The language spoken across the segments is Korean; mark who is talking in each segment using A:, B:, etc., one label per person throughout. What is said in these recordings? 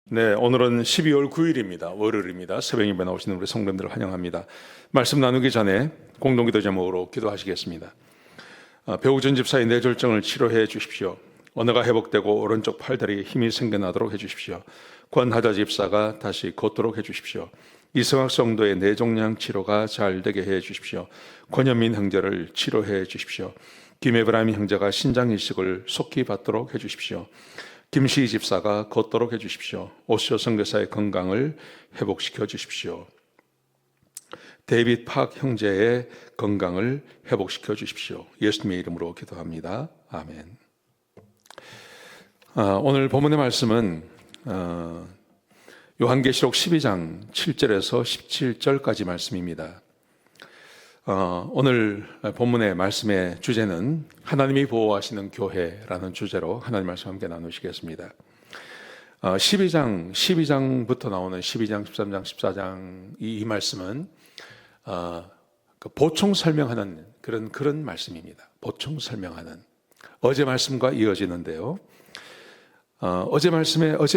A: 네, 오늘은 12월 9일입니다. 월요일입니다. 새벽 예배 나오시는 우리 성도님들을 환영합니다. 말씀 나누기 전에 공동기도 제목으로 기도하시겠습니다. 배우전 집사의 뇌졸중을 치료해 주십시오. 언어가 회복되고 오른쪽 팔다리에 힘이 생겨나도록 해주십시오. 권하자 집사가 다시 걷도록 해주십시오. 이승학 성도의 뇌종양 치료가 잘 되게 해 주십시오. 권현민 형제를 치료해 주십시오. 김에브라임 형제가 신장 이식을 속히 받도록 해주십시오. 김시희 집사가 걷도록 해주십시오. 오시오 선교사의 건강을 회복시켜 주십시오. 데이빗 팍 형제의 건강을 회복시켜 주십시오. 예수님의 이름으로 기도합니다. 아멘. 오늘 본문의 말씀은 요한계시록 12장 7절에서 17절까지 말씀입니다. 오늘 본문의 말씀의 주제는 하나님이 보호하시는 교회라는 주제로 하나님 말씀 함께 나누시겠습니다. 12장부터 나오는 12장, 13장, 14장 이 말씀은 보충 설명하는 그런 말씀입니다. 보충 설명하는 어제 말씀과 이어지는데요. 어제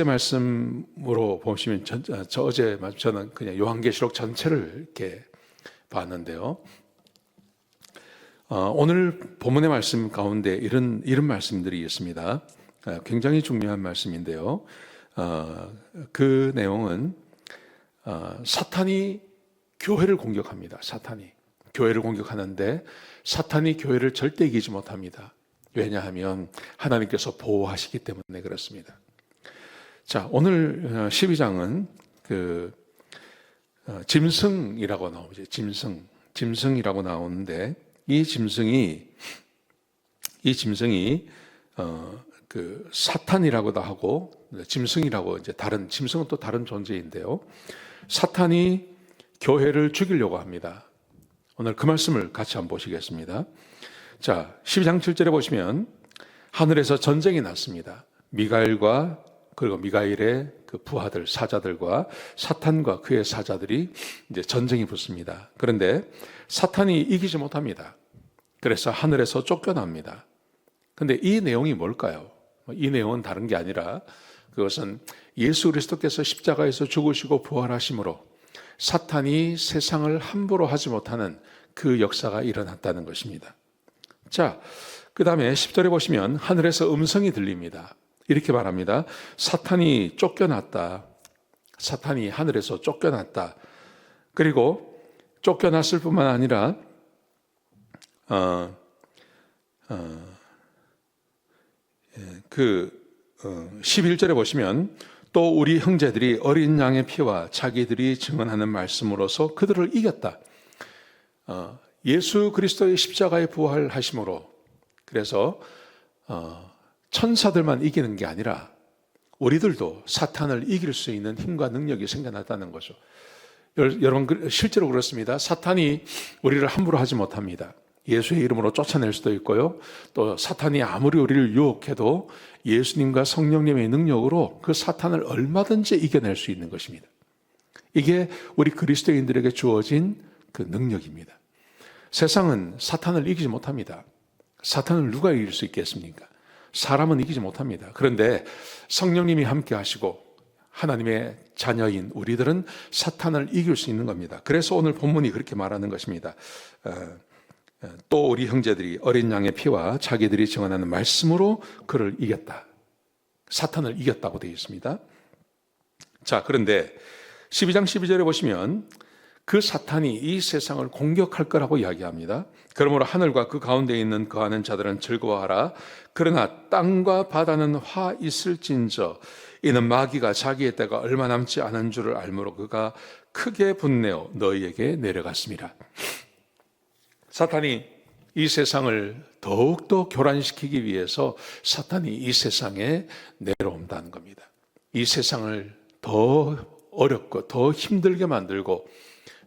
A: 말씀으로 보시면 저는 그냥 요한계시록 전체를 이렇게 봤는데요. 오늘 본문의 말씀 가운데 이런 말씀들이 있습니다. 굉장히 중요한 말씀인데요. 그 내용은 사탄이 교회를 공격합니다. 사탄이 교회를 공격하는데 사탄이 교회를 절대 이기지 못합니다. 왜냐하면 하나님께서 보호하시기 때문에 그렇습니다. 자, 오늘 12장은 짐승이라고 나오죠. 짐승이라고 나오는데 이 짐승이 사탄이라고도 하고 짐승이라고 이제 짐승은 또 다른 존재인데요. 사탄이 교회를 죽이려고 합니다. 오늘 그 말씀을 같이 한번 보시겠습니다. 자, 12장 7절에 보시면 하늘에서 전쟁이 났습니다. 미가엘과 그리고 미가엘의 그 부하들, 사자들과 사탄과 그의 사자들이 이제 전쟁이 붙습니다. 그런데 사탄이 이기지 못합니다. 그래서 하늘에서 쫓겨납니다. 그런데 이 내용이 뭘까요? 이 내용은 다른 게 아니라 그것은 예수 그리스도께서 십자가에서 죽으시고 부활하심으로 사탄이 세상을 함부로 하지 못하는 그 역사가 일어났다는 것입니다. 자, 그 다음에 10절에 보시면 하늘에서 음성이 들립니다. 이렇게 말합니다. 사탄이 쫓겨났다. 사탄이 하늘에서 쫓겨났다. 그리고 쫓겨났을 뿐만 아니라 11절에 보시면 또 우리 형제들이 어린 양의 피와 자기들이 증언하는 말씀으로서 그들을 이겼다. 예수 그리스도의 십자가에 부활하심으로 그래서 천사들만 이기는 게 아니라 우리들도 사탄을 이길 수 있는 힘과 능력이 생겨났다는 거죠. 여러분 실제로 그렇습니다. 사탄이 우리를 함부로 하지 못합니다. 예수의 이름으로 쫓아낼 수도 있고요. 또 사탄이 아무리 우리를 유혹해도 예수님과 성령님의 능력으로 그 사탄을 얼마든지 이겨낼 수 있는 것입니다. 이게 우리 그리스도인들에게 주어진 그 능력입니다. 세상은 사탄을 이기지 못합니다. 사탄을 누가 이길 수 있겠습니까? 사람은 이기지 못합니다. 그런데 성령님이 함께 하시고 하나님의 자녀인 우리들은 사탄을 이길 수 있는 겁니다. 그래서 오늘 본문이 그렇게 말하는 것입니다. 또 우리 형제들이 어린 양의 피와 자기들이 증언하는 말씀으로 그를 이겼다. 사탄을 이겼다고 되어 있습니다. 자, 그런데 12장 12절에 보시면 그 사탄이 이 세상을 공격할 거라고 이야기합니다. 그러므로 하늘과 그 가운데 있는 거하는 자들은 즐거워하라. 그러나 땅과 바다는 화 있을진저 이는 마귀가 자기의 때가 얼마 남지 않은 줄을 알므로 그가 크게 분내어 너희에게 내려갔습니다. 사탄이 이 세상을 더욱더 교란시키기 위해서 사탄이 이 세상에 내려온다는 겁니다. 이 세상을 더 어렵고 더 힘들게 만들고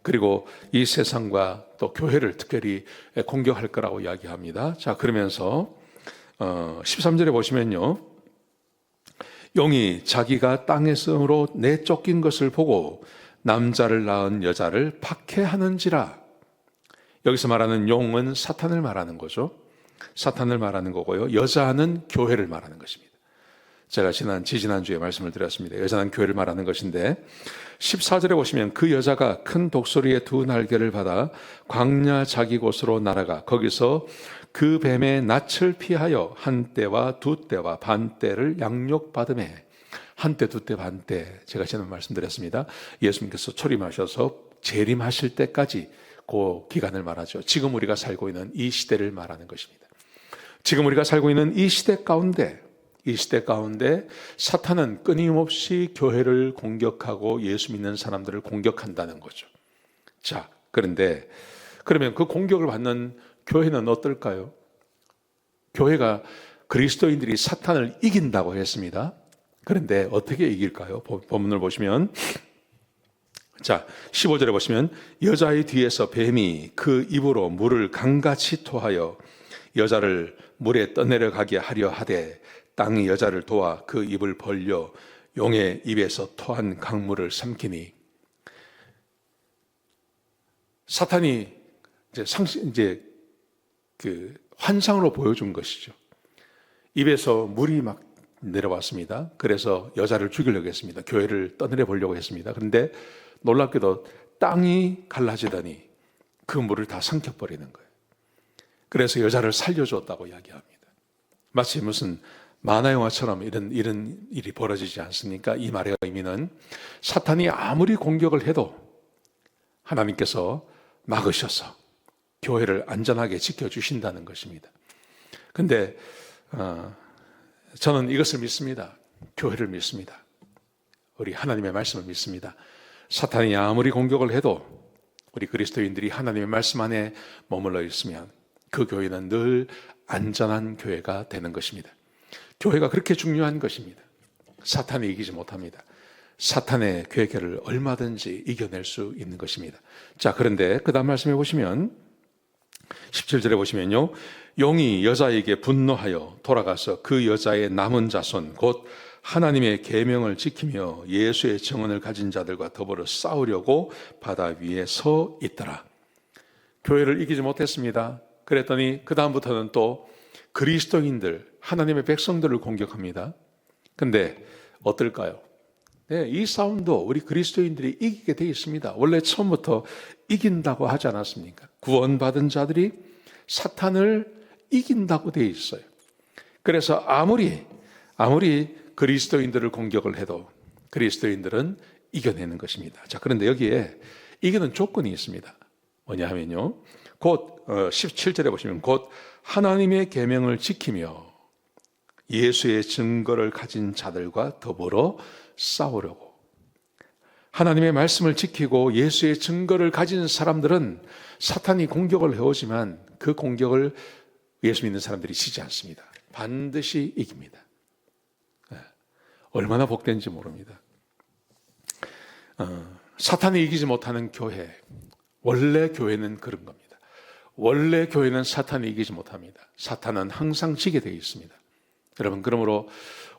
A: 그리고 이 세상과 또 교회를 특별히 공격할 거라고 이야기합니다. 자, 그러면서 13절에 보시면요. 용이 자기가 땅에서로 내쫓긴 것을 보고 남자를 낳은 여자를 박해하는지라. 여기서 말하는 용은 사탄을 말하는 거죠. 사탄을 말하는 거고요. 여자는 교회를 말하는 것입니다. 제가 지지난주에 말씀을 드렸습니다. 여자는 교회를 말하는 것인데 14절에 보시면 그 여자가 큰 독수리의 두 날개를 받아 광야 자기 곳으로 날아가 거기서 그 뱀의 낯을 피하여 한 때와 두 때와 반 때를 양육받으매. 한 때, 두 때, 반 때, 제가 지난 말씀드렸습니다. 예수님께서 초림하셔서 재림하실 때까지 그 기간을 말하죠. 지금 우리가 살고 있는 이 시대를 말하는 것입니다. 지금 우리가 살고 있는 이 시대 가운데 사탄은 끊임없이 교회를 공격하고 예수 믿는 사람들을 공격한다는 거죠. 자, 그러면 그 공격을 받는 교회는 어떨까요? 교회가 그리스도인들이 사탄을 이긴다고 했습니다. 그런데 어떻게 이길까요? 본문을 보시면, 자, 15절에 보시면 여자의 뒤에서 뱀이 그 입으로 물을 강같이 토하여 여자를 물에 떠내려가게 하려 하되 땅이 여자를 도와 그 입을 벌려 용의 입에서 토한 강물을 삼키니. 사탄이 이제 그 환상으로 보여준 것이죠. 입에서 물이 막 내려왔습니다. 그래서 여자를 죽이려고 했습니다. 교회를 떠내려 보려고 했습니다. 그런데 놀랍게도 땅이 갈라지더니 그 물을 다 삼켜버리는 거예요. 그래서 여자를 살려줬다고 이야기합니다. 마치 무슨 만화 영화처럼 이런 일이 벌어지지 않습니까? 이 말의 의미는 사탄이 아무리 공격을 해도 하나님께서 막으셔서 교회를 안전하게 지켜주신다는 것입니다. 그런데 저는 이것을 믿습니다. 교회를 믿습니다. 우리 하나님의 말씀을 믿습니다. 사탄이 아무리 공격을 해도 우리 그리스도인들이 하나님의 말씀 안에 머물러 있으면 그 교회는 늘 안전한 교회가 되는 것입니다. 교회가 그렇게 중요한 것입니다. 사탄이 이기지 못합니다. 사탄의 괴계를 얼마든지 이겨낼 수 있는 것입니다. 자, 그런데 그 다음 말씀해 보시면 17절에 보시면요, 용이 여자에게 분노하여 돌아가서 그 여자의 남은 자손 곧 하나님의 계명을 지키며 예수의 증언을 가진 자들과 더불어 싸우려고 바다 위에 서 있더라. 교회를 이기지 못했습니다. 그랬더니 그 다음부터는 또 그리스도인들, 하나님의 백성들을 공격합니다. 근데 어떨까요? 네, 이 싸움도 우리 그리스도인들이 이기게 되어 있습니다. 원래 처음부터 이긴다고 하지 않았습니까? 구원받은 자들이 사탄을 이긴다고 되어 있어요. 그래서 아무리 그리스도인들을 공격을 해도 그리스도인들은 이겨내는 것입니다. 자, 그런데 여기에 이기는 조건이 있습니다. 뭐냐 하면요, 곧 17절에 보시면 곧 하나님의 계명을 지키며 예수의 증거를 가진 자들과 더불어 싸우려고. 하나님의 말씀을 지키고 예수의 증거를 가진 사람들은 사탄이 공격을 해오지만 그 공격을 예수 믿는 사람들이 지지 않습니다. 반드시 이깁니다. 얼마나 복된지 모릅니다. 사탄이 이기지 못하는 교회, 원래 교회는 그런 겁니다. 원래 교회는 사탄이 이기지 못합니다. 사탄은 항상 지게 되어 있습니다. 여러분, 그러므로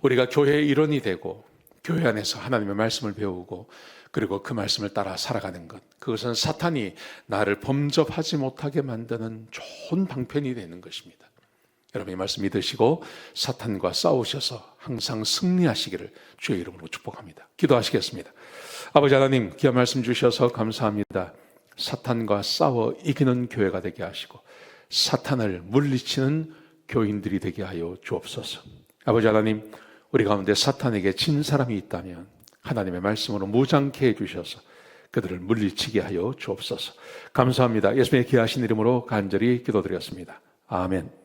A: 우리가 교회의 일원이 되고 교회 안에서 하나님의 말씀을 배우고 그리고 그 말씀을 따라 살아가는 것, 그것은 사탄이 나를 범접하지 못하게 만드는 좋은 방편이 되는 것입니다. 여러분, 이 말씀 믿으시고 사탄과 싸우셔서 항상 승리하시기를 주의 이름으로 축복합니다. 기도하시겠습니다. 아버지 하나님, 귀한 말씀 주셔서 감사합니다. 사탄과 싸워 이기는 교회가 되게 하시고 사탄을 물리치는 교인들이 되게 하여 주옵소서. 아버지 하나님, 우리 가운데 사탄에게 진 사람이 있다면 하나님의 말씀으로 무장케 해주셔서 그들을 물리치게 하여 주옵소서. 감사합니다. 예수님의 귀하신 이름으로 간절히 기도드렸습니다. 아멘.